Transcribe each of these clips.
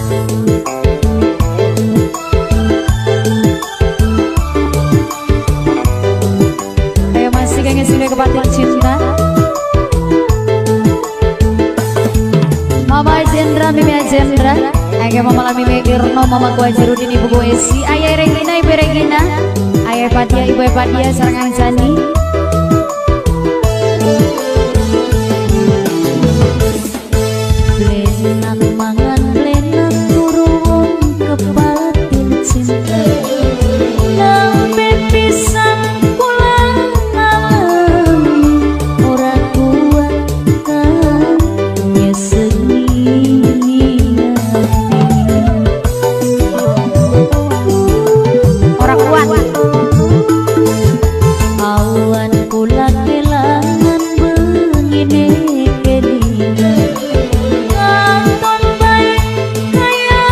Ayo masih kangen sudah kebatin cinta. Mama Jendra, Mimi Jendra, ayah Mama Mimi Irno, Mama Kuajirudin, Ibu Esi, ayah Regina, Ibu Regina, ayah Padia, Ibu Padia, Sarangan Sani. Blenak mangan, blenak turun kebatin cinta. Lambe pisang pulang alam, ora kuat kan nyeseni ora kuat. Awan kula kelangan begini kelingan, katon baik kaya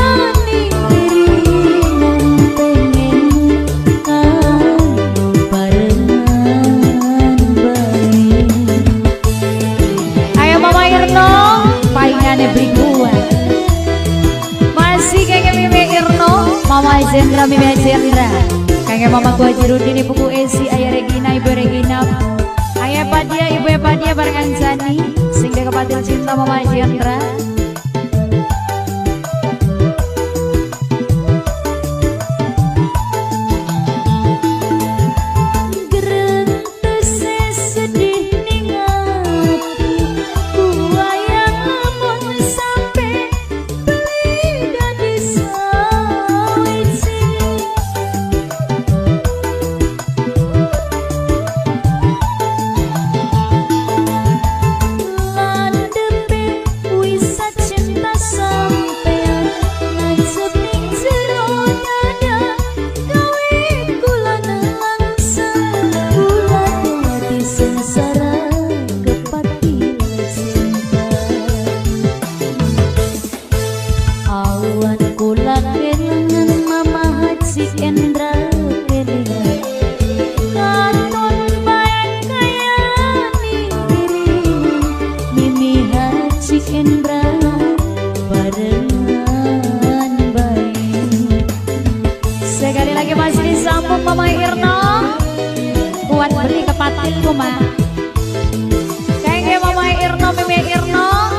nikiringan, pengen kan barengan baik. Ayo Mama Irno, paingannya berikuan. Masih kayaknya Mimi Irno, Mama Jendra, Mimi Jendra, kayaknya Mama Kuajirudin, Ibu Esi, ayah Regina, Ibu Regina, ayah Padia, Ibu Padia, barengan Sani, sehingga kepatil cinta Mama Jendra. Sekali lagi masih disambung Mama Irno, buat beri kepatilku mah. Kayaknya Mama Irno, Mimi Irno,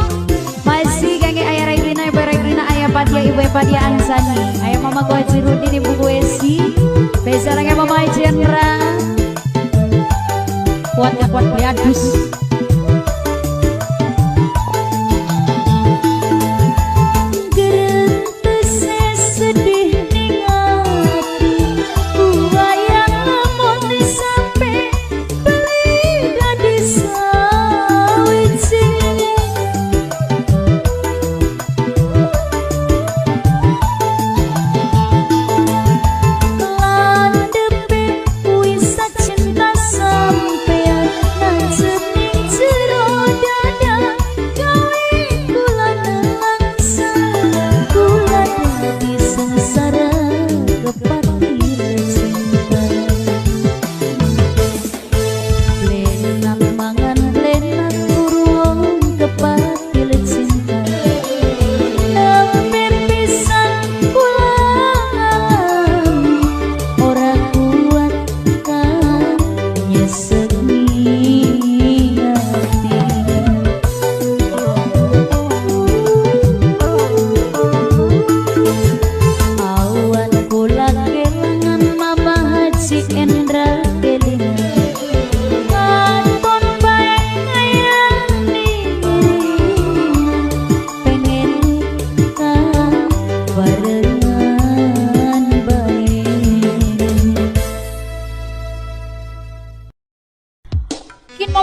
masih kayaknya ayah Regina, Ibu Regina, ayah Padia, Ibu Padia Ansani, ayah Mama Kuajirudin, Ibu Esi, besarnya Mama Jendra, kuatnya kuat beliadus.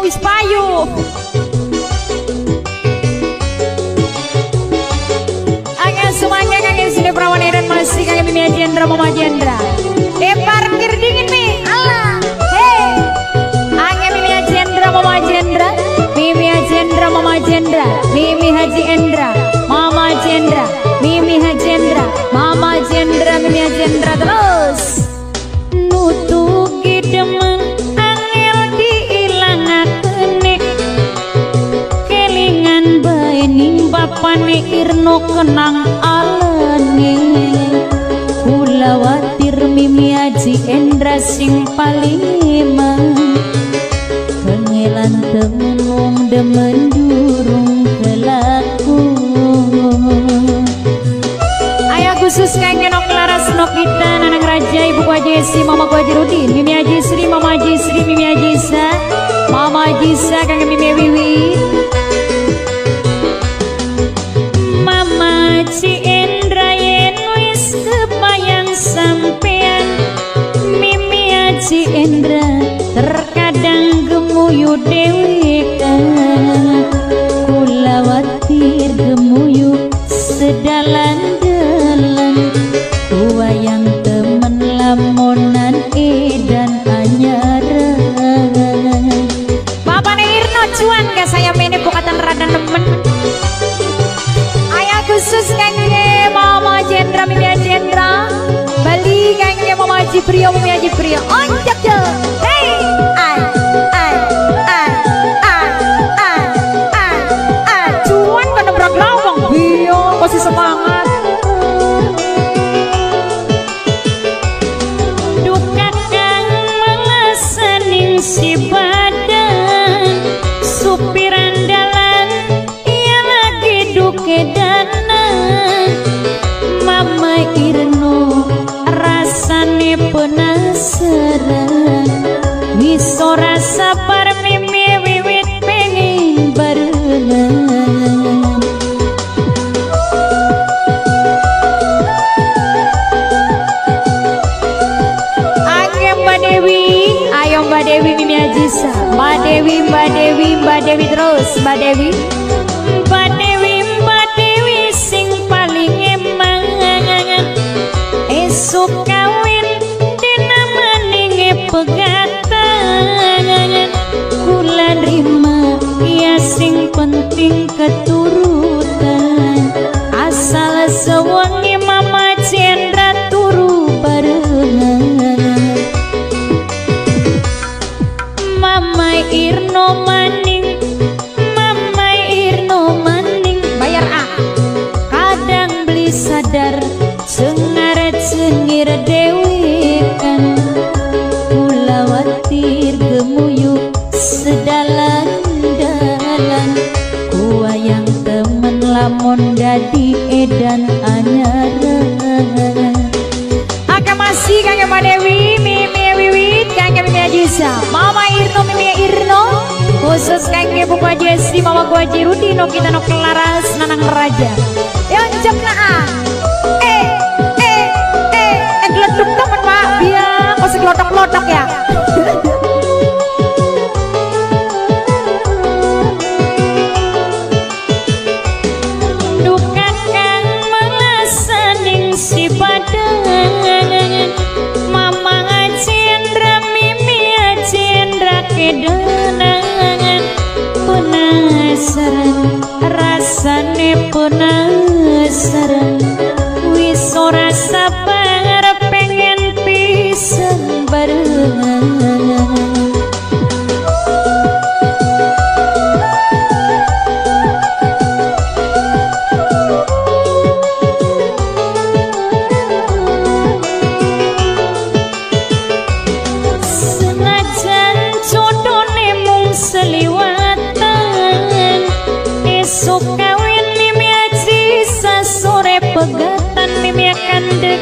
Wis payu angin semuanya kangen sini perawan dan masih kangen Mimi Jendra, Mama Jendra parkir dingin nih Allah hei angin Mimi Jendra, Mama Jendra, Mimi Jendra, Mama Jendra, Mimi Haji Endra, Mama Jendra, Mimi Haji Endra, Mama Jendra, Mimi Jendra terus nutuki demen kelingan bae ning bapane Irno kenang ale sange kula watir Mimi Aji Endra sing paling emang kengelan temung demen durung kelaku. Ayah khusus kangen nok laras nok kita nanang raja ibu ku Aji Esi mama ku Aji Rudin Mimi Aji Sri mama Aji Sri Mimi Aji Sa mama Aji Sa kangen Mimi Wiwi mama Aji Endra yen wis kebayang sampean Mimi Aji Endra terkadang gemuyu dewe kula watir gemuyu sedalan-dalan wayang temen lamonan edan anyaran Bapak Irno cuan gak saya mene bukatan rada nemen ayah khusus kangge Mama Jendra Mimi Aji Jendra Bali kangge Mama Aji Prio Mimi Aji Prio onjak jo hey ay cuan kan nebrak lawang bio masih semangat dukan kang melesening si badan supir andalan ia lagi dukedanan Mama Irno rasane penasaran wiso rasa par Mimi wiwit pengen barengan ayo Mbak Dewi Mimi Ajisa Mbak Dewi terus Mbak Dewi sing paling emang esok kawin dina maninge pegatan kula nerima ya sing penting keturutan asal sewangi Mama Jendra turu barengan Mama Irno maning bayar A kadang beli sadar cengar-cengir dewi kan kula watir gemuyu sedalan-dalan kuayang temen lamun dadi edan anyaran masih kangge Mbak Dewi Mimi Wiwit kangge Mimi Ajisa Mama Irno Mimi Irno khusus kangge Bu Aji Esi Mama ku Aji Rudino kita nok laras nanang raja yang jam naa geleduk temen Pak biar masih gelotok-gelotok ya dukan kang melesening si badan Mama Aji Endra Mimi Aji Endra kedenangan penasaran rasane penasaran wiso rasa bar pengen pisan barengan seliwatan esok kawin Mimi Aji sasore pegatan Mimi akan dek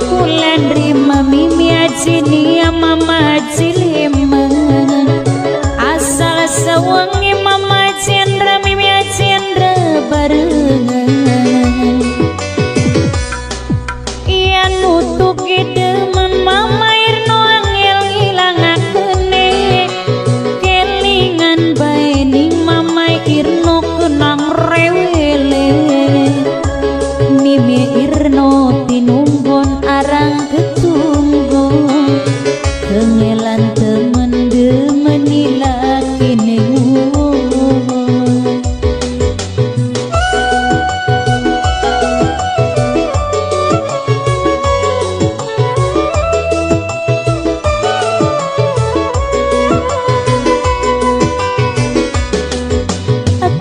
kula nerima Mimi Aji nia Mama Aji leman asal sewangi Mama Jendra Mimi Aji Jendra barengan iya nutuk demen Mama Irno angel ilangakene kelingan bae ning Mama Irno kenang rewele Mimi Irno tinunggon arang ketunggon kengelan temen demen ilakine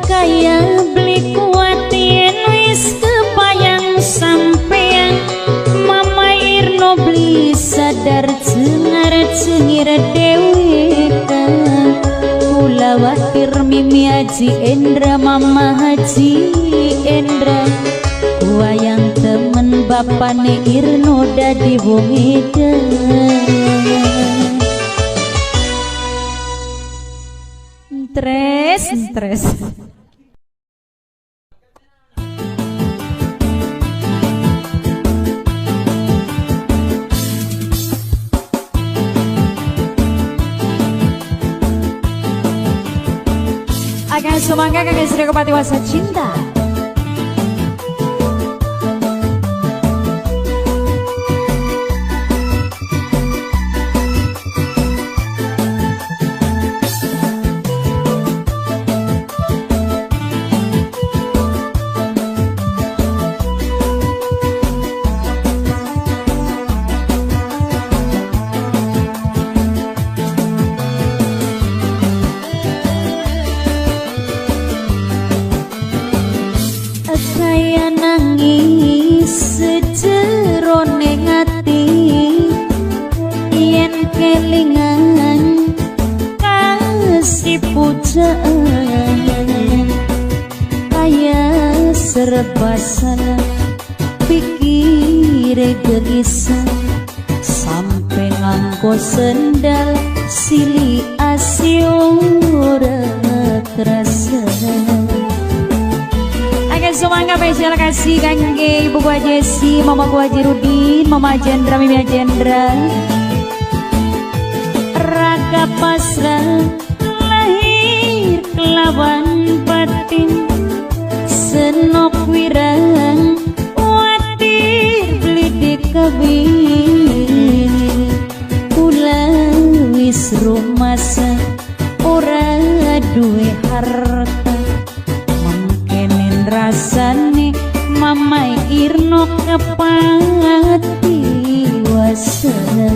kaya beli kuat yen wis kebayang sampean cengir dewi kula wakir Mimi Haji Endra Mama Haji Endra wayang temen bapane Irno dadi wong edan Tres akan semangka kakek Sri Kepati Wasa Cinta kaya serba salah pikir gelisah sampai nganggo sendal sili asiora terasa agak semangat spesial kasih kangge Ibu Gua Jesi, Mama Gua Jirudin, Mama Jendra, Mimi Jendra raga pasrah lawan batin senok wirang watir blidik kabin kula wis rumasa ora duwe harta mangkenen rasane Mama Irno kepati wasana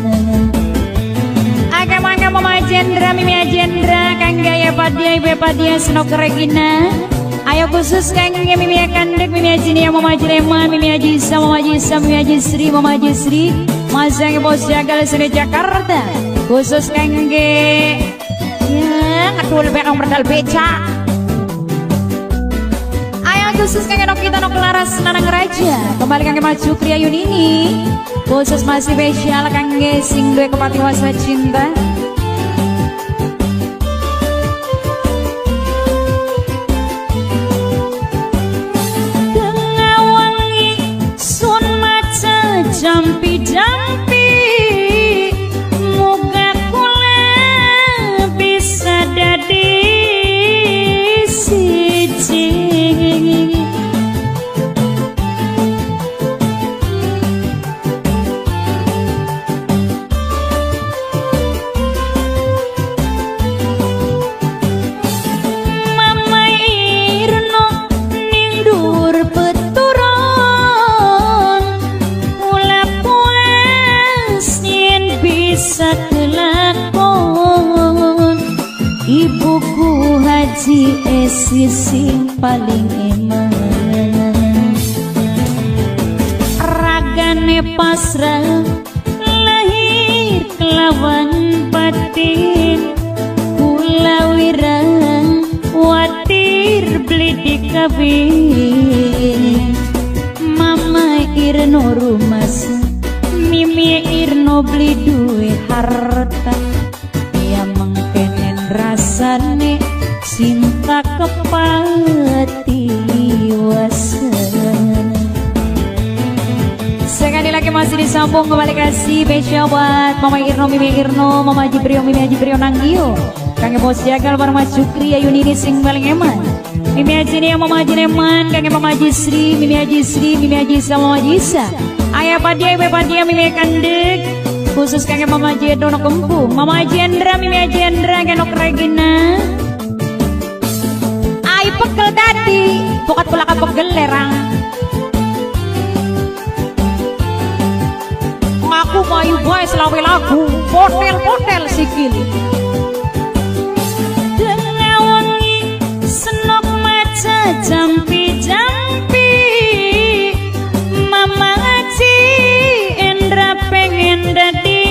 mangga Mama Jendra, Mimi Jendra, Kang Gaya Padia, Ibu Padia, Senok Regina. Ayo khusus Kang Mimi Kandek, Mimi Jini, Mama Jileman, Mimi Jisa, Mama Jisa, Mimi Jisri, Mama Jisri, Mas Yang Bos Jagal Seni Jakarta. Khusus Kang ya, aduh lebih orang berdal beca. Ayo khusus Kang Nok kita Nok Laras Nanang Raja. Kembali Kang Maju Kriya Yunini. Khusus masih spesial kangge sing duwe Kepati Wasa Cinta tengah wangi sun maca jampi-jampi muga kula bisa dadi siji Ibuku Haji Esi sing paling eman ragane pasrah lahir kelawan batin kula wirang watir blidik kabin Mama Irno rumasa Mimi Irno beli duwe harta ya mengkenen rasane cinta kepati wasana. Sekali lagi masih disambung kembali kasih spesial buat Mama Irno, Mimi Irno, Mama Jibrio, Mimi Jibrio Nanggio, Kang Bos Jagal, Mama Cukri, Ayunini sing paling eman, Mimi Ajini, Mama Ajineman, Kang Mama Jisri, Mimi Ajisri, Mimi Ajisa, Mama Jisa, Ayah Padia, Ibu Padia, Mimi Kandek, khusus Kang Mama Jedo Nok Kempung, Mama Jendra, Mimi Jendra, Kang Nok Regina. Ai pegel tadi, pokat pula pegel lerang. Ngaku mayu boy selawe lagu, potel sikil. Tengah wengi senok maca jampi-jampi, Mama Haji Endra pengen dadi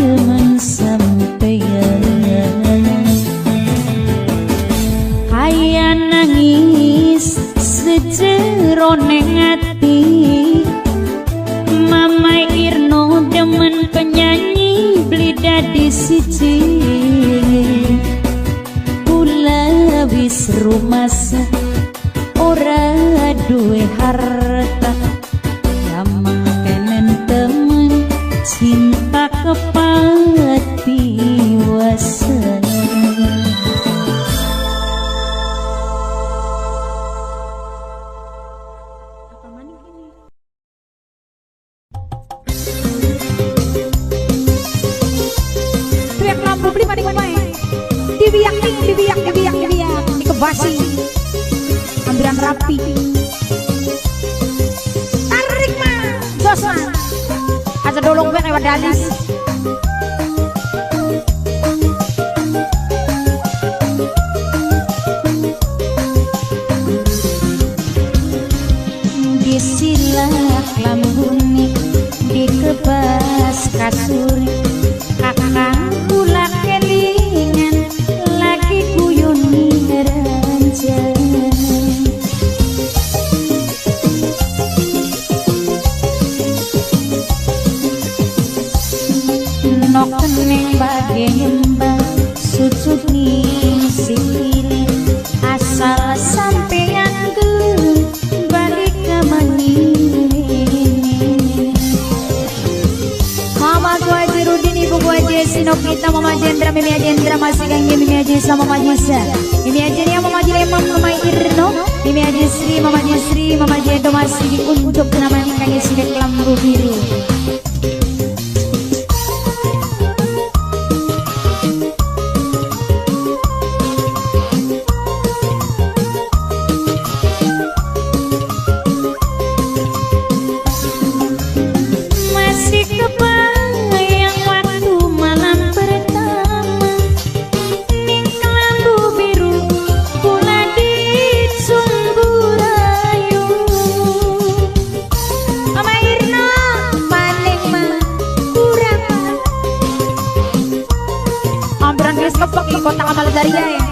demen sampeyan hayang nangis sejeroneng ati Mama Irno demen penyanyi beli dadi siji kula wis rumasa ora duwe harta gamang kenen temen cinta kepatiwasan teriak lampu beli mandi main dibiak dikebasi ambilan rapi tarik mah jos mah aja dolong gue lewat dalis disilak lambuni dikebas kasuri kakang kula kelingan lagi kuyuni ranjang nok kening bage nyembah sujud ning sikile asal sampeyan gelem balik ke manine Mama gua Jirudin ibu gua Jesi Nokita Mama Jendra Mimi Jendra masih ganggu Mimi Jesa Mama Jesa Mimi Jendra Mama Jilemam Mama Irno Mimi Jesri Mama Jesri Mama Jedo masih diunjuk nama kang Jesri Kelambu Biru kepok di kota Kamal Daria ya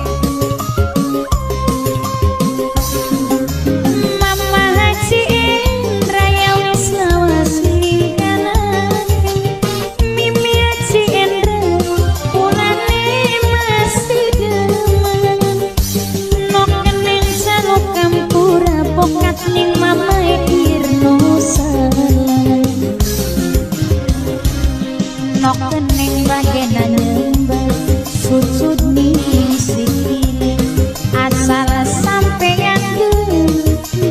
Mama Haji Indra ya wis lawas lingkanaken Mimi Haji Indra pulane masih demen nok keneng salok kampura pokat ning Mama Irno salah nok keneng bagenan sujud ning sikile asal sampeyan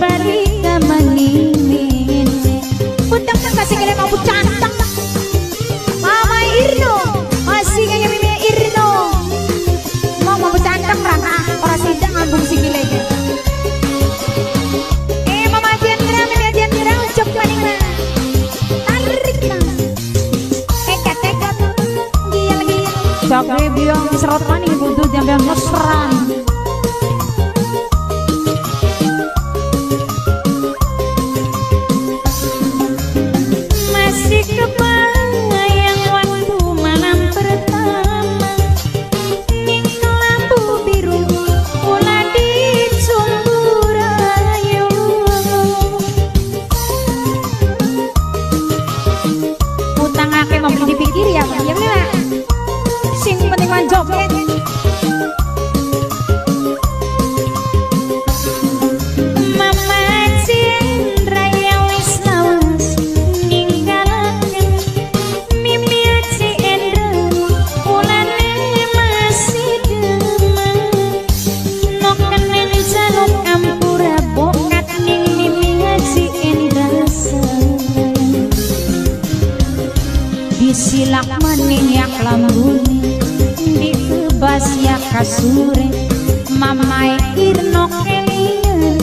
balik ke manine utang tak kasih kira mau cantang Mama Irno masih kayak Mimi Irno mau cantang rana orang sidang ambung sikile Mama Jendra Mimi Jendra ucap maning mah tarik mah teka gila Cakre biang serot maning butuh jambiang mesran masih kebayang waktu malam pertama ning lampu biru pula di Sumburayu utang ake membeli dipikir ya Pak ya sing penting manjoget Mama Jendra ya wis lawas ninggalaken Mimi Haji Indra pulane masih demen nok keneng jaluk kampura bokat ning Mimi Haji Indra disilak maning yak lambuni dikebas ya kasure Mama Irno kelingan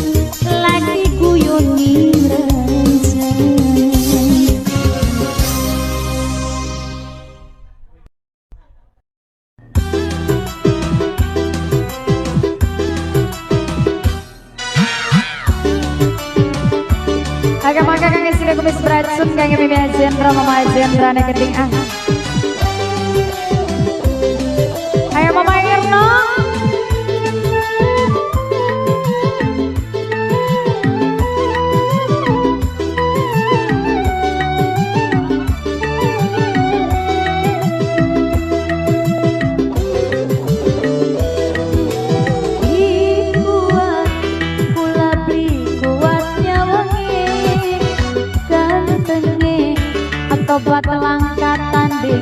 lagi guyoni ranjang Agak-agak kang istri kumis beracun kang Mimi Jendra Mama Jendra nek keting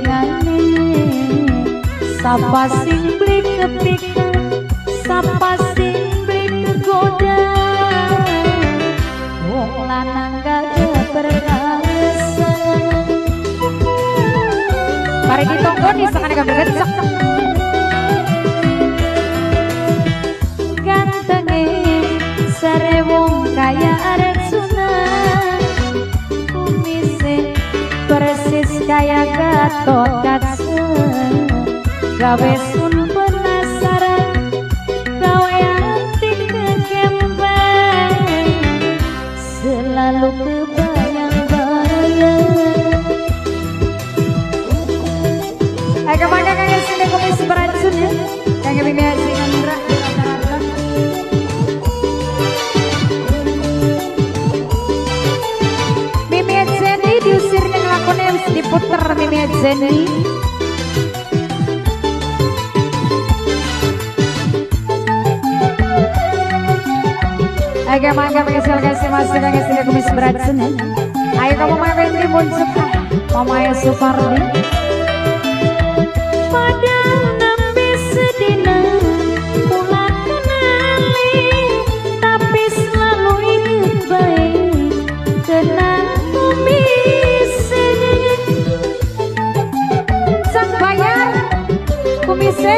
tandingane sapa sing blik kepikan sapa sing blik kegoda wong lanang gak berkasa mari ditonggoni sakane gambar gecek gantenge sare wong kaya Arjuna kumise persis kaya Gatotkaca gawe sun penasaran gawe hati kekempeng selalu kebayang-bayang kemana kangen sini kumis beracun ya kangen Mimi Haji Andra Mimi Haji diusirnya ngelakonnya harus diputer Mimi Haji ayo mangga kasih masuk kangen sini kumis beracun ya ayo kamu main Wendy muncul Mama ya Supardi padahal nembe sedina kula kenali tapi selalu inget baik kenang kumise sang bayar kumise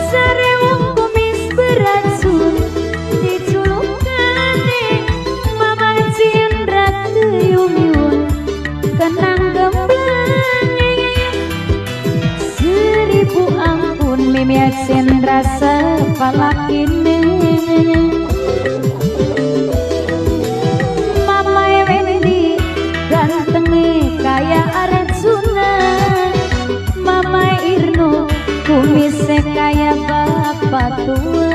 sare wong kumis beracun diculukane Mama Cindra keyung-yung kenang gembleng seribu ampun Mimi Haji rasa palakine Mama Wendy gantenge kaya Arjuna Mama Irno kumise kaya bapak tua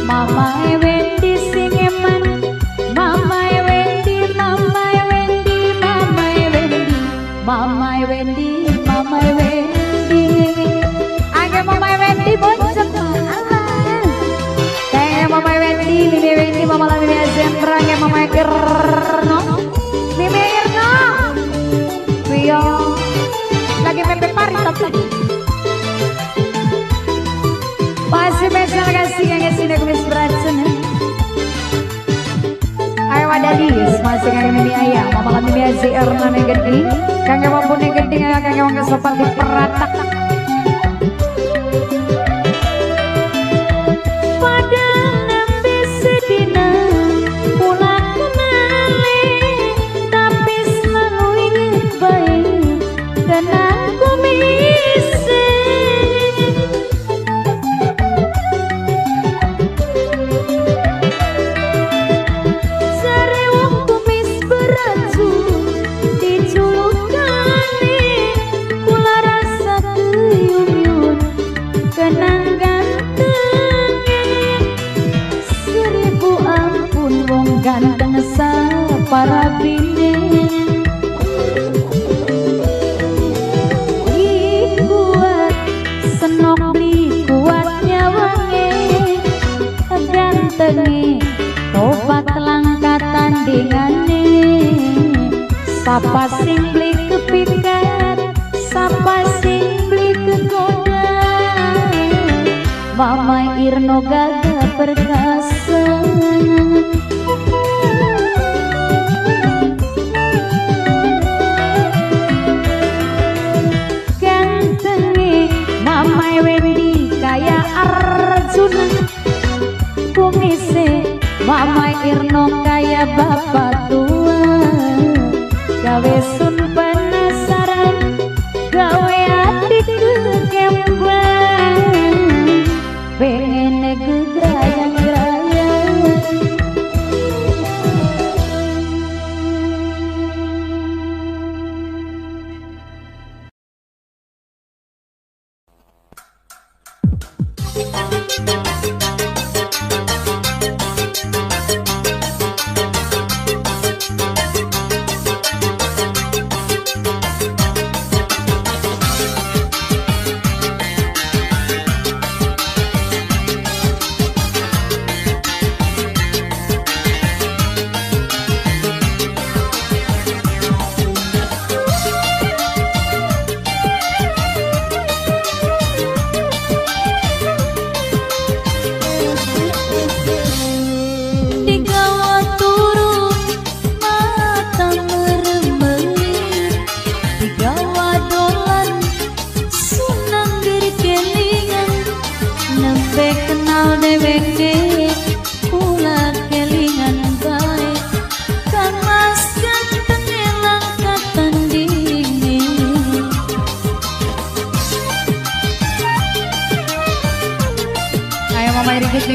Mama Wendy sing eman Mama Wendy Mama Wendy Mama Wendy Mama Wendy Mama Wendy agak Mama Wendy bonceng kayak Mama Wendy Mimi Wendy Mama Mimi Azendra kayak Mama Irno Mimi Irno Rio lagi pepe pari tadi masih spesial kasih yang sini kumis beracun ayo wadadis masih kangen Mimi ayah Mama Mimi Haji Erna negedi kangen maupun negedi kangen wong kesopan di peratak padahal nembe sedina kula kenali tapi selalu inget baik kenang kumise sare wong kumis beracun diculukane kula rasa keyung-yung kenang ganteng seribu ampun wong ganteng saparabine kuat senok beli kuat nyawange gantenge obat langka tandingane sapa sing beli kepikat sapa sing beli kegoda Mama Irno gagah perkasa gantenge Mama Wendy kaya Arjuna kumise Mama Irno kaya bapak tua gawe sun penasaran gawe hati kekempeng pengen gegrayang-grayang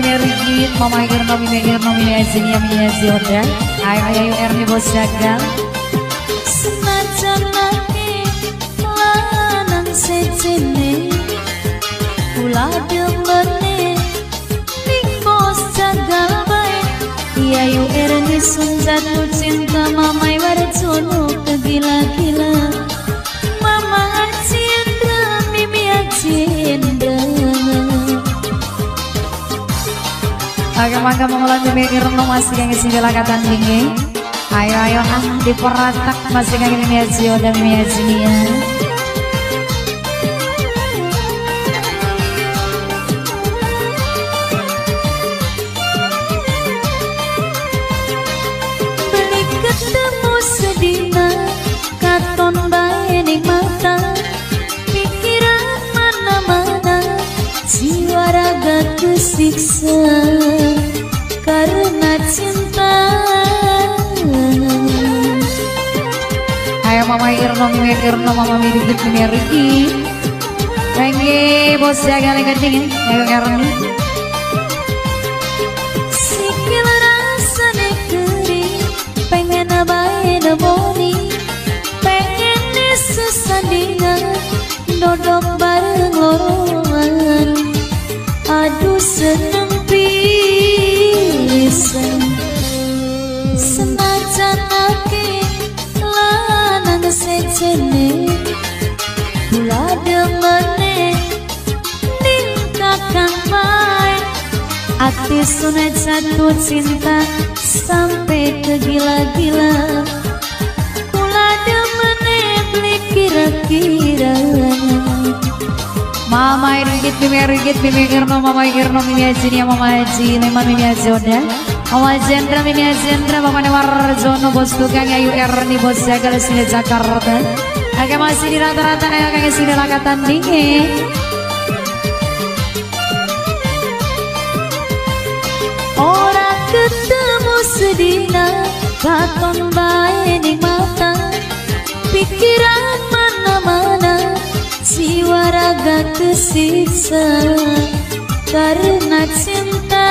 Mimi Rigit, Mama Irno, Mimi Azinia, Mimi Azioda. Ayo Erni bos jagal. Senajan lagi lanang sejene, kula demene ning bos jagal bae. Ayo Erni sunjatu cinta mamai warjono kegila-gila. Mama Aziendra, Mimi Aziendra. Agak-agak mengulang Mimi Irno masih yang isi lakatan tinggi. Ayo diperatak masih yang Mimi Azio dan Mimi Azinia. Beli ketemu sedina katon bae ning mata, pikiran mana-mana jiwa raga kesiksa karena cinta. Ayo Mama Irno, Mimi Irno, Mama Mirigit, Mimi Rigit. Pengen bos jaga lagi dingin. Ayo Erni. Sikil rasane geri, pengen bae nemoni, pengen sesandingan, dodok bareng loroan. Aduh seneng pisan, senajan ake lanang sejene, kula demene ning kakang bae. Ati sunat jatuh cinta sampai ke gila-gila, kula demene beli kira-kira. Mama Rigit, Mimi Rigit, Mimi Irno, Mama Irno, Mimi Azinia, Mama Aji, Lema Mimi Azioda, Mama Jendra, Mimi Azendra, Mama Warjono, bos tukang Ayu Erni, bos jaga sini Jakarta. Agak masih di rata-rata, agak sini lakatan dingin. Orang ketemu sedina katon bae ning mata, pikiran mana-mana jiwa raga kesiksa karena cinta.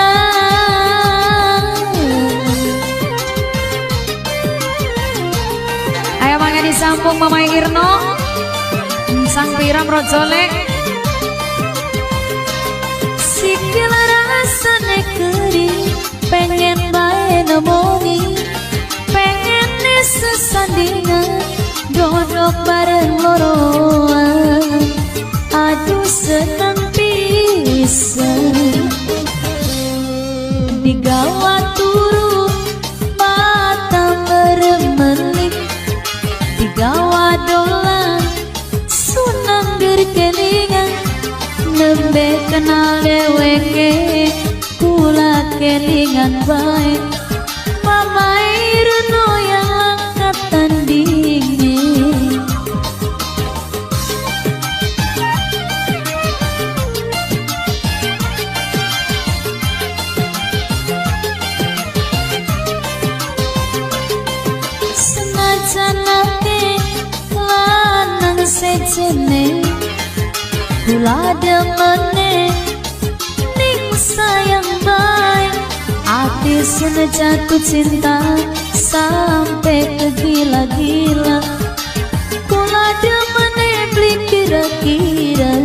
Ayo mangga disambung Mama Irno, sang piram rojole. Sikil rasane keri, pengen bae nemoni, pengen sesandingan, dodok bareng loroan. Aduh seneng pisan, digawa turu mata meremelik, digawa dolan sunang berkelingan, nembe kenal deweke kula kelingan bae. Mama Irno yang angkatan dingin. Senajan ake lanang sejene, kula demene ning sayang bae. Ati sudah jatuh cinta sampai ke gila-gila, kula demene beli kira-kira.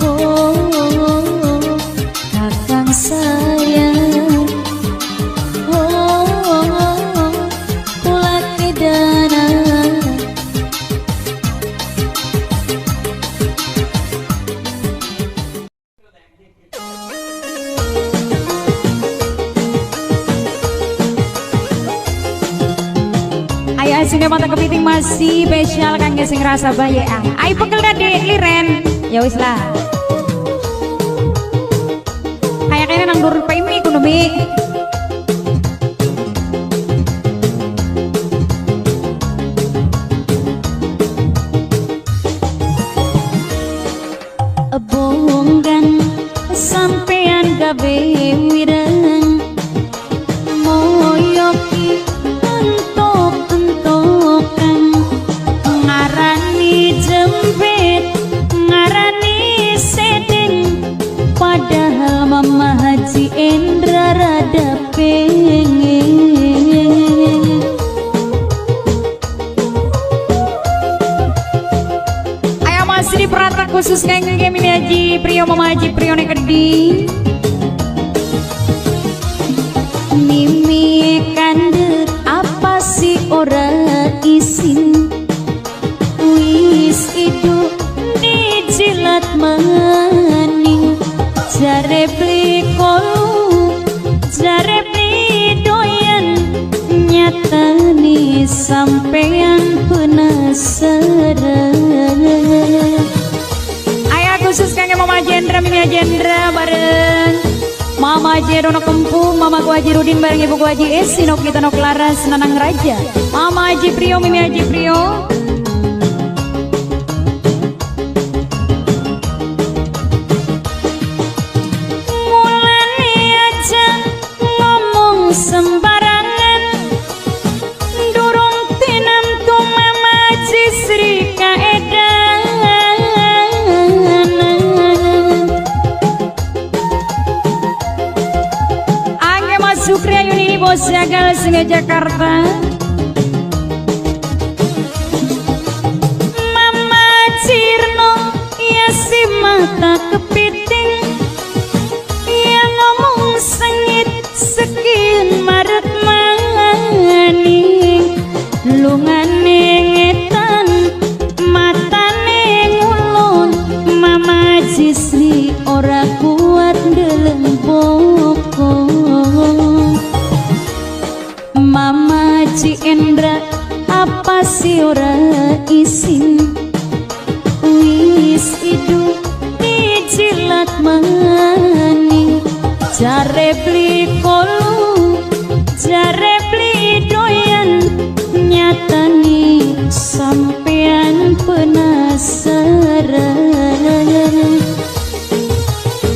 Oh, kakang sayang, oh, kula kidana. Ayo sini mata kepiting masih spesial kan sing rasa bayean. Ayo pekel dadi liren. Ya wis lah. Kayak kene nang dur pemi kudu mi. Bonggan sampean gawe wireng, moyoki entok-entokan, ngarani jempit, ngarani sedeng, Haji Endra rada pengen. Ayo masih di perata khusus kangge Mimi Haji Prio Mama Haji Prio Nekedi. Mimi kandek apa sih ora isin, wis itu dijilat maning, jare beli kolu, jare beli doyan, nyatani sampean penasaran. Ayo khusus kangge Mama Jendra Mimi Jendra bareng Mama Haji Rono Kempung, Mama Ku Haji Rudin bareng Ibu Ku Haji Esi, Nok Nita Nok Laras, Nanang Raja, Mama Haji Prio, Mimi Haji Prio. Mulane aja ngomong sembarangan, durung tinamtu Mama Haji Sri kaedan. Sukri Ayuni Bos Jagal Singa Jakarta. Mama Cirno ya si mata kepiting, ya ngomong sengit sekian maret maning, lungane ngetan matane ngulon. Mama Jisri ora kuat ndeleng bokong. Mama Haji Endra apa sih ora isin, wis itu dijilat maning, jare beli kolu, jare beli doyan, nyatani sampean penasaran.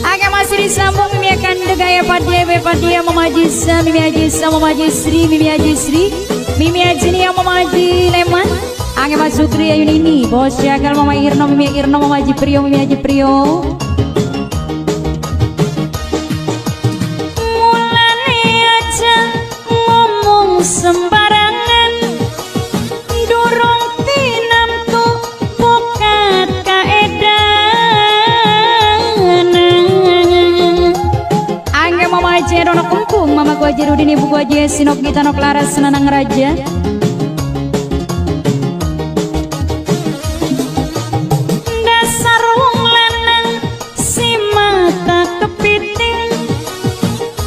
Agak masih disambung Mimi akan degaya Padia Bepadia Mama Haji Sa Mimi Haji Sa Mama Haji Sri Mimi Haji Sri Mimi Haji Nia Mama Haji Leman. Agak Mas Sukri Ayun ini Bos Jagal Mama Irno Mimi Irno Mama Haji Prio Mimi Haji Prio. Mulane aja ngomong sembarangan, durung tinamtu pokat kaedan. Angga Mama Haji Rono Kempung, Mama Ku Haji Rudin, Ibu Ku Haji Sinok Gita Nok Laras, Nanang Raja. Dasar wong lanang si mata kepiting,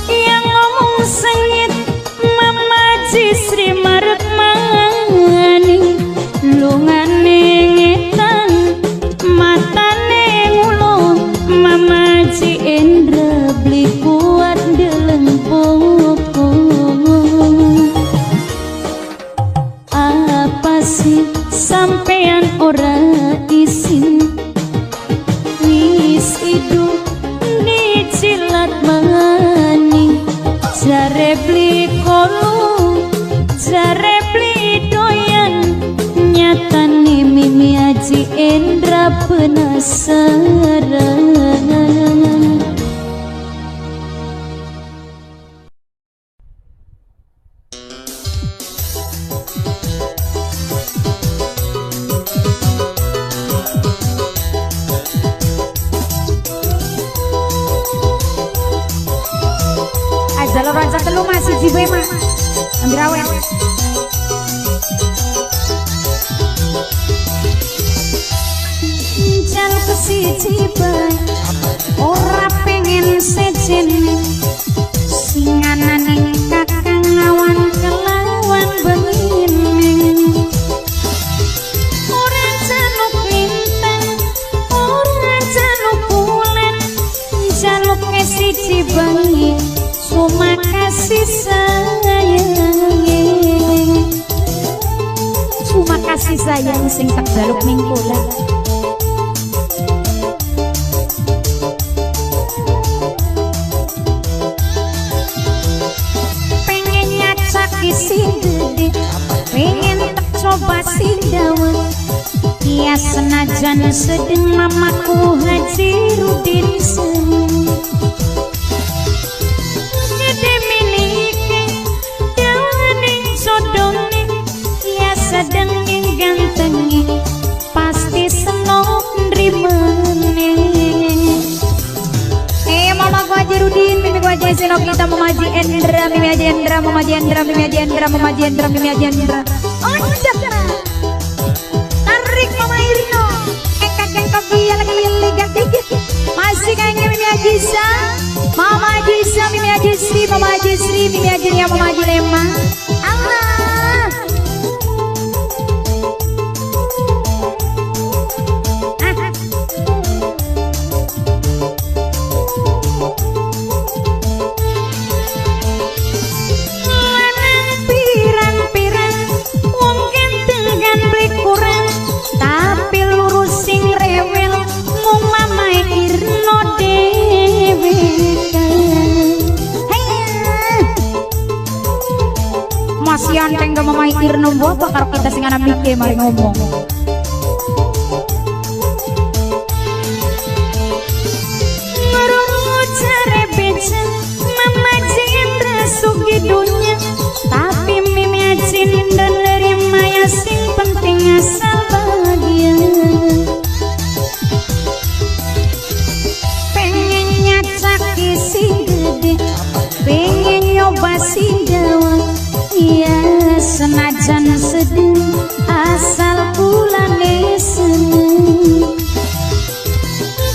yang ngomong sengit Mama Jisri maret maning, lungane ngetan matane ngulon. Mama Haji Endra beli kuat ndeleng bokong. Apa sih sampean ora isin, wis itu dijilat maning, jare beli kolu, jare beli doyan, nyatane Mimi Haji Endra penasaran. Jalur raja telu masih jibe mah Andrawe. Jaluk kesiji bae ora pengen sejen, singanan kakang awan kelawan bengin. Ora jaluk lintang, ora jaluk bulan, jaluk kesiji bae cuma kasih sayang. Cuma kasih sayang sing tak jaluk ning kula. Pengen nyacaki sing gede, pengen tak coba sing dawa. Ya senajan sedeng Mamaku Haji Rudin seneng. Sino kita Mamaji Endra, Mimi Aji Endra, Mamaji Endra, Mimi Aji Endra, Mamaji Endra, Mimi Aji Endra. Onjak tarik Mama Irno, engkak dia lagi ligat dikit. Masih kayaknya Mimi Ajisa, Mama Ajisa, Mimi Ajisri, Mama Ajisri, Mimi Ajinia, Mama Aji Lema. Allah. Sianteng gak mamai Irno buat bakar kita sing anak mikir mari ngomong. Ngurungu cari beca Mama Jendra sugi dunia, tapi Mimi Ajin dan nerima ya sing penting asal bahagia. Pengen nyacak isi gede, pengen nyoba si dawa. Iya senajan sedih asal pulane seneng.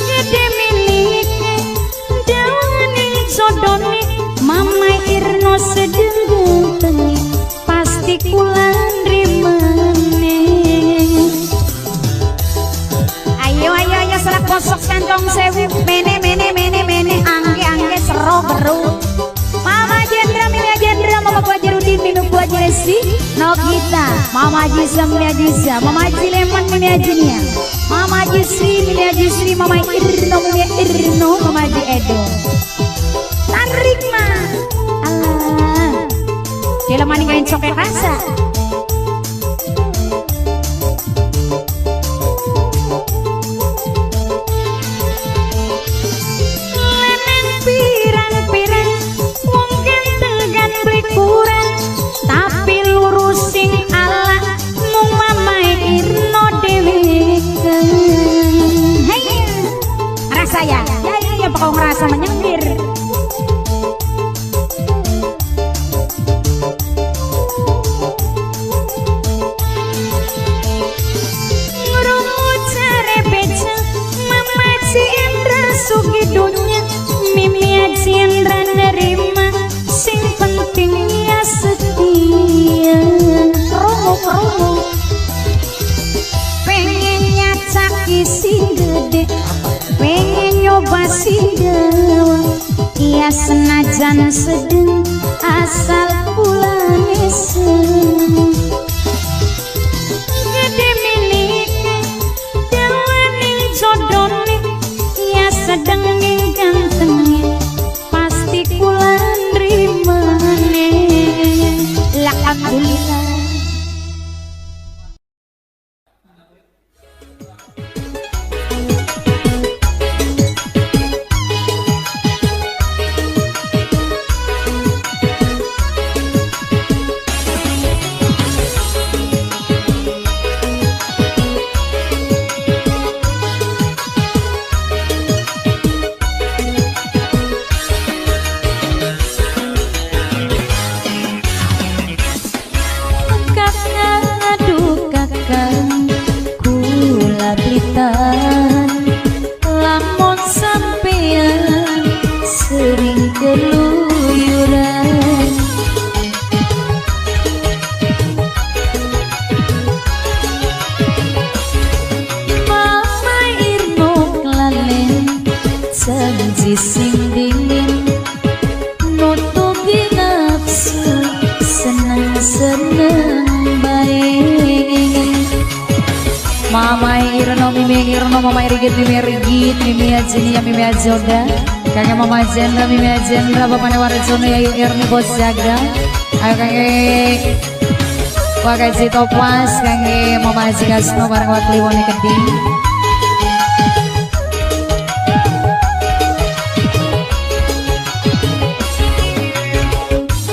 Gede milike dawane jodone Mama Irno sedeng genteng, pasti kulan rimane. Ayo selak kosok kantong sewu, mene angge sero beru. Mama Jendra, Mimi Jendra, Mama Bajarudin, Mimi Bajaresi, Nokita, Mama Ajisa, Mimi Ajisa, Mama Ajileman, Mimi Ajinia, Mama Ajisri, Mimi Ajisri, Mama Irno, Mimi Irno, Mama Aji Edo. Tarik ma, Allah, dia mani kain coklat rasa. Tapi lurusin ala mung Mama Irno dewe. Hei, rasa ya pokok ngerasa menyengir. Ngurungu cari beca Mama Jendra sugi dunia, Mimi Jendra nerima sing penting ya setia. Romo pengen nyacak isi gede, pengen nyoba si dawa. Iya senajan sedeng asal pulane seneng. Gede milike dawane jodone, iya sedeng gantengnya, pasti kulan rimane. Alhamdulillah. Lamun sampean sering keluyuran, Mama Irno kelalen janji sing dingin, nutupi nafsu seneng-seneng baik. Mama Irno, Mimi Irno, Mama Irigit, Mimi Ajinia, Mimi Ajoda, kakek Mama Jendra, Mimi Ajendra, Bapaknya Warjono, Yayu Irni Bos Jaga, ayo kakek Wakai Citopas, kakek Mama Aji Kasno, bareng Wakli Woni Keding.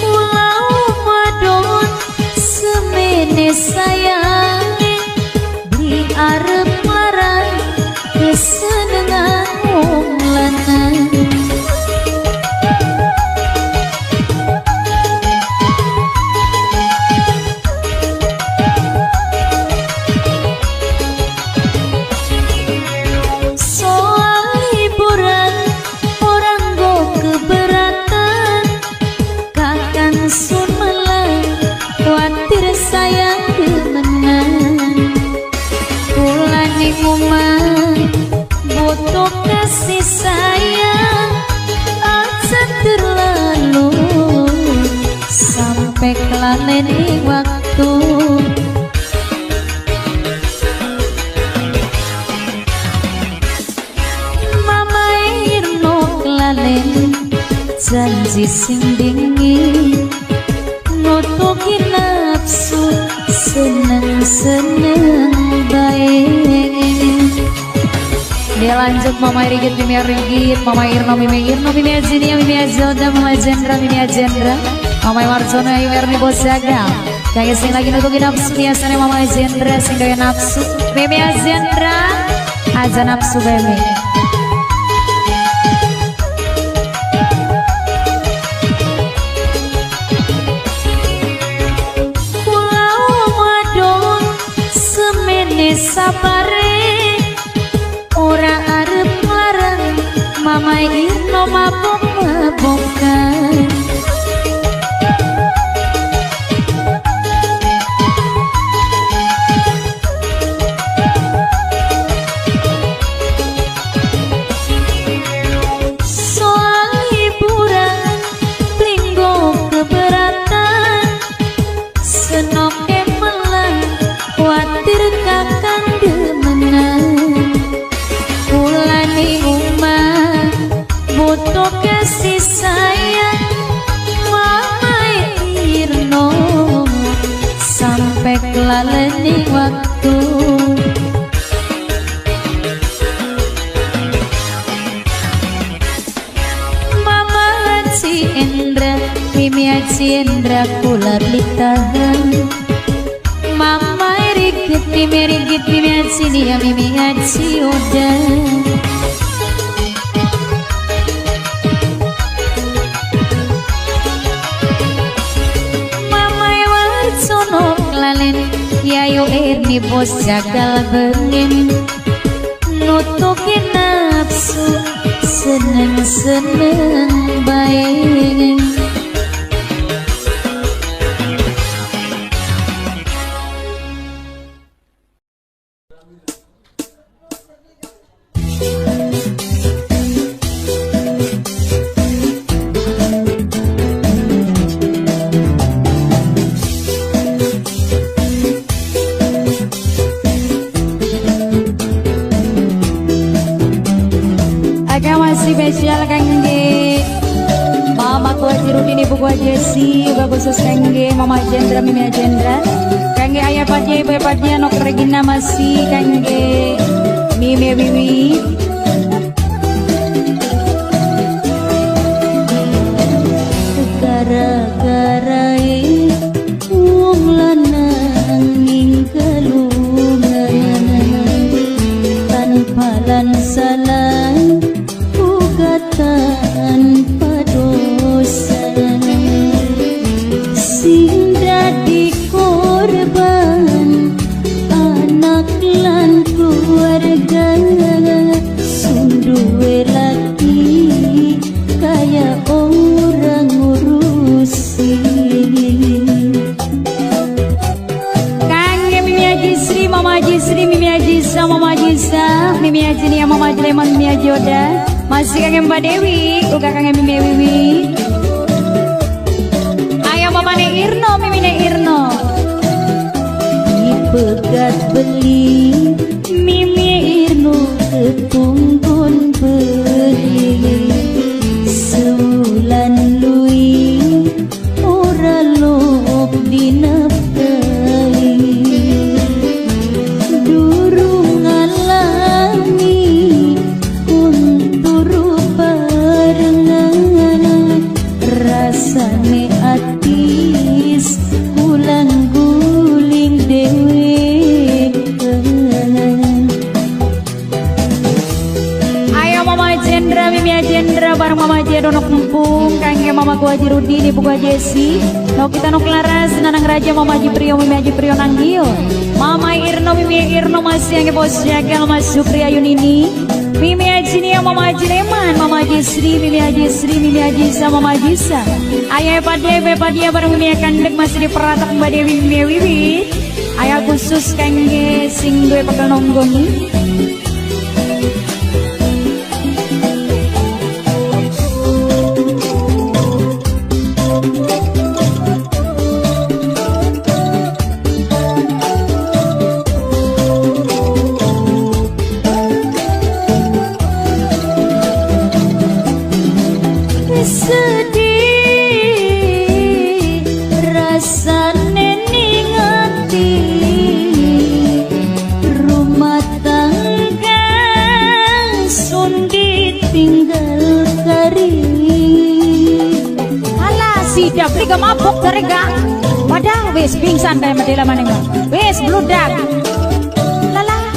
Walau madon semene sayang arep marang kesenengan wong lanang. hati sing dingin nutupi nafsu seneng-seneng baik. Dia lanjut Mama Rigit, Mimi Rigit, Mama Irno, Mimi Irno, Mimi Azinia, Mimi Azilda, Mama Jendra, Mimi Ajendra, Mama Warsono, Ayu Erni Bosaga. Kayak sing lagi nutupi nafsu biasanya Mama Jendra, sing doyan nafsu. Mimi Azendra, aja nafsu baby. Sabare ora arep larang Mama Irno mabok-mabokan. Soal hiburan linggo keberatan senok emelan khawatir kakang demenan. Ulani umah butuh kasih sayang Mama Irno sampai kelaleni waktu. Mama Haji Indra, Mimi Haji Indra kula ditahan. Mama Rigit, Mimi Rigit, Mimi Haji dia, Mimi Haji udah. Mama Warsono kelalen, Yayu Erni bos jagal bengin, nutupi nafsu seneng-seneng baik. Spesial kangge Mama ku Haji Rudin, Ibu ku Haji Esi, juga khusus kangge Mama Jendra, Mimi Jendra, kangge Ayah Padje, Ibu Padje, Nok Regina masih kangge Mimi Wiwi. Gara-gara wong lanang ning kelungan tanpa lansalan tanpa dosa sing dadi korban anak lan keluarga sunduwe lagi kaya orang ngurusi. Kangge Mimi Haji Sri, Mama Haji Sri, Mimi Haji Sa, Mama Haji Sa, Mimi Haji Nia, Mama Haji Lemon, Mimi Haji Oda. Masih kangen Mbak Dewi, uga kangen Mimi Wiwi. Ayo Mama Ne Irno, Mimi Ne Irno. Dipegat beli, Mimi Irno ketunggun beli. Seulan lui, ora lop dinafkahi. Durung ngalami rasane atis ulang guling dewe. Ayo Mama Jendra, Mimi Jendra bareng Mama Haji Donok Mumpung, kangge Mama ku Haji Rudin, Ibu ku Haji Esi, Nok kita Nok Laras, Nanang Raja, Mama Haji Prio, Mimi Haji Prio Nanggil, Mama Irno, Mimi Irno masih yang bos jagal, Mas Supri Ayunini, Mimi Haji Nia, Mama Haji Leman, Mama Haji Sri, Mimi Haji Sri, Mimi Haji Sa, Mama Haji Sa. Ayah Padje, Padje bareng Mimi Kandek masih diperatak Mbak Dewi, Mimi Wiwi. Ayah khusus kangge sing duwe pekel nonggoni. Sedih sidap liga mabok terega. Padahal wis pingsan kayak medela manenga. Wis bludak. Lala.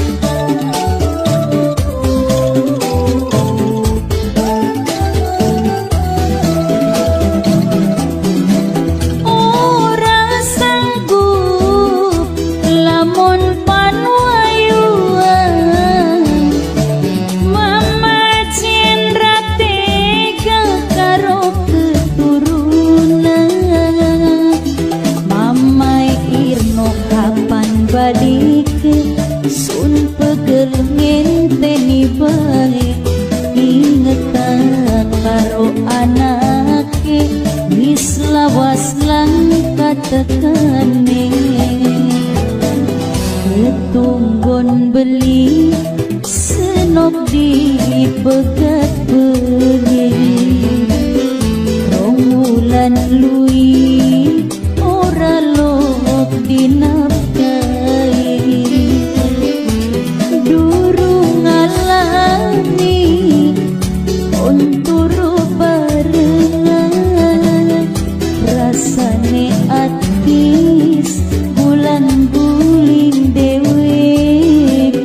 Ora sanggup lamun panuayuan Mama Cendra tega karo keturunan Mama Irno kapan balik sun pegel ngenteni bae ingetan karo anake wis lawas lang katekane ketunggon beli senok di pegat beli rong wulan lui ora lok dinafkahi durung ngalami onturu barengan rasane atis bulan guling dewek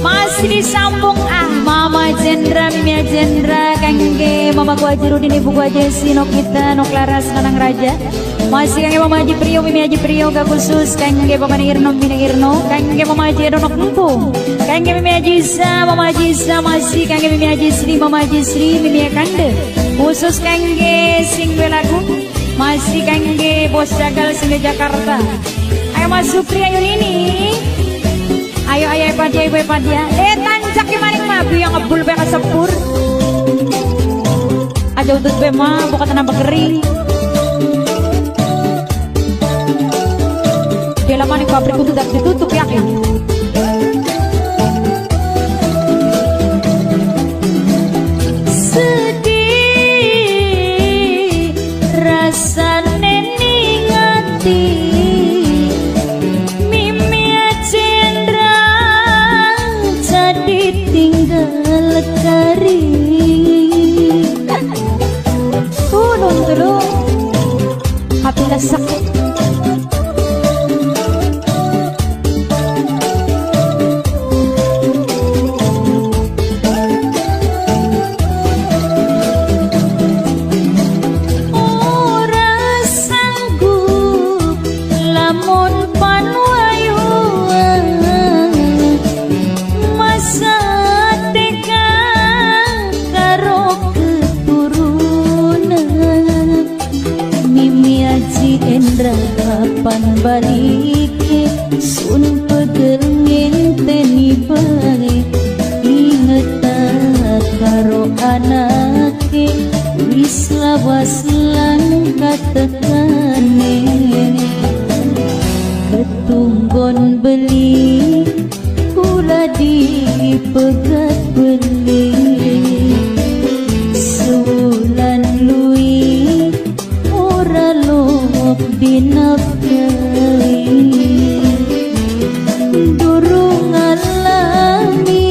masih disambung Mama Cendra Mimia Cendra kangge Mama ku Haji Rudin Ibu ku Haji Sino kita Nok Laras Nanang Raja masih kangge Mama Haji Priyo Mimi Haji Priyo gak khusus kangge Papa Irno Mimi Irno kangge Mama Haji Edo Nok Mumpung kangge Mimi Haji Isa Mama Haji Isa masih kangge Mimi Haji Sri Mama Haji Sri Mimi Kande khusus kangge sing belagu masih kangge Bos Jagal sing Jakarta. Ayo Mas Supri ayo ini ayo Padia ibu Padia tancak maning mah yang ngebul be kasepur aja utut be mah bukan tanah kering dia lama nih pabrik itu udah ditutup yakin sedih rasane ningati tinggal kari turun turun hati sakit ora sanggup lamun panuayuan masa Endra kapan balik sun pegel ngenteni bae ingetan karo anake wis lawas lang katekane ketunggon beli kula di pegat beli sebulan lui ora lok dinafkahi durung ngalami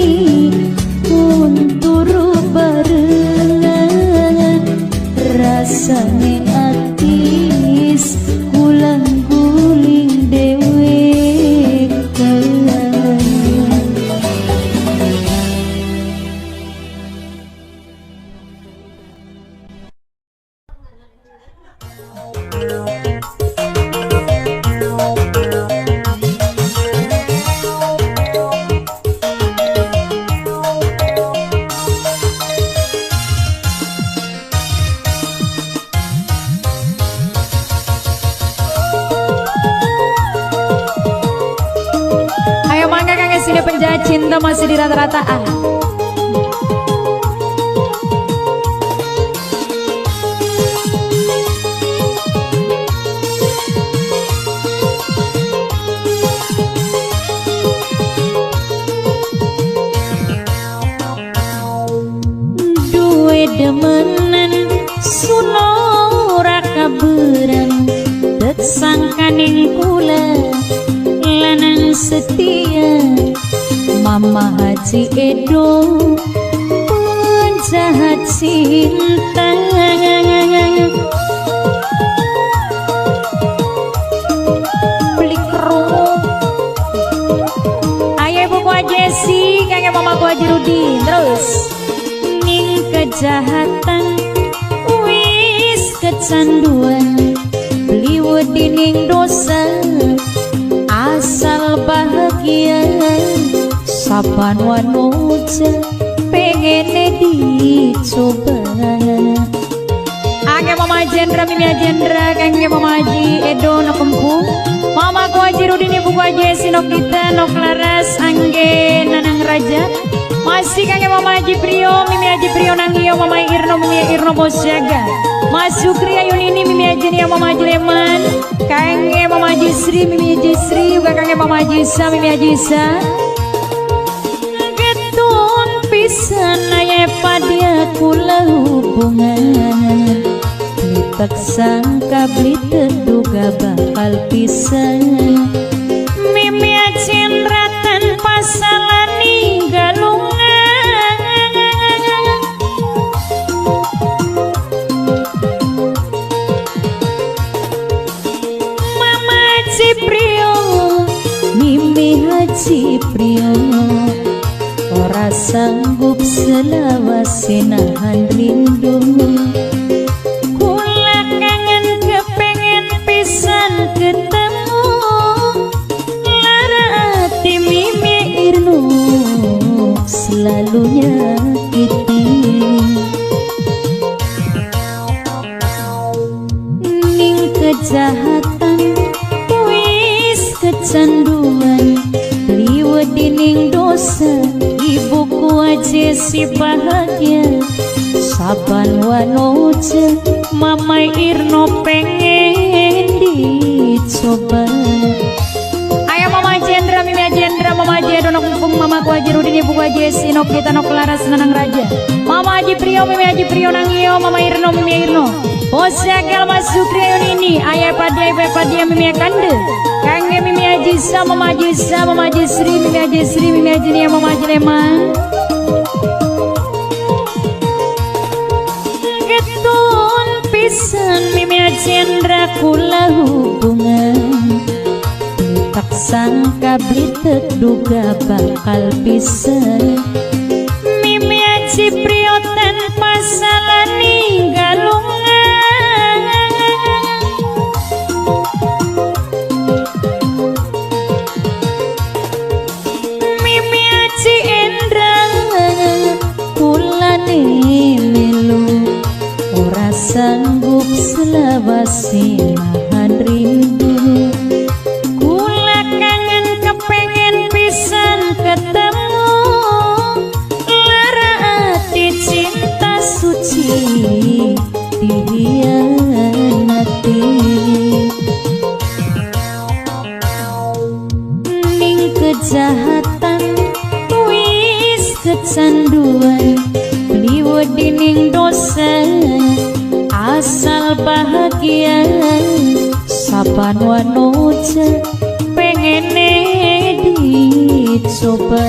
unturu barengan rasane atis kulang guling dewek penjahat cinta masih di rata-rata duwe demenan sunora kaberan tet sangkaning kula lanang setia Mama Haji Edo jahat cinta. Beli kerungu ayo ibu gua Jesse kangge mama gua Haji Rudi. Terus ning kejahatan wis kecanduan beliwet ning dosa asal bahagia saban wanuja pengen dicoba. Angge mama Jendra Mimi Jendra kangge mama Haji Edo no Kempung mama ku Haji Rudi ibu ku Haji Esi no kita no Klaras angge Nanang Raja masih kangge mama Haji Prio Mimi Haji Prio Nangio mama Irno Mimi Irno Bosjaga Mas Sukri Ayunini Mimi Haji Nia mama Haji Leman kangge mama Haji Sri Mimi Haji Sri juga kangge mama Haji Isa Mimi Haji Isa getun pisan aya pada kula hubungan tak sangka beli terduga bakal pisan Mimi Jendra tanpa salah ninggalungan Mama Haji Prio Mimi Haji Prio ora sanggup selawase nahan rindu ketemu lara hati Mimi Irno selalu nyakiti ning kejahatan wis kecanduan liwet ning dosa ibuku aja si bahagia saban wanoja mama Irno pengen dicoba. Ayo mama Jendra Mimi Jendra mama Haji Edo no Kempung mama ku Haji Rudi ibu ku Haji Esi no kita no Klaras Nanang Raja mama Haji Prio Mimi Haji Prio Nangio mama Irno Mimi Irno Bosjagal Mas Sukri Ayunini ayah padia Mimi Kande kangge Mimi Haji Isa mama Haji Isa mama Haji Sri Mimi Haji Sri Mimi Haji Nia mama Haji Leman getun pisan Mimi Jendra kula hubungan tak sangka beli terduga bakal bisa Mimi Haji Prio tanpa salah ninggalungan Mimi Haji Endra kula melu ora sanggup selawase nahan rindu kula kangen kepengen pisan ketemu lara hati cinta suci dihianati ning kejahatan wis kecanduan liwet ning dosa asal bahagia saban wanoja pengen dicoba.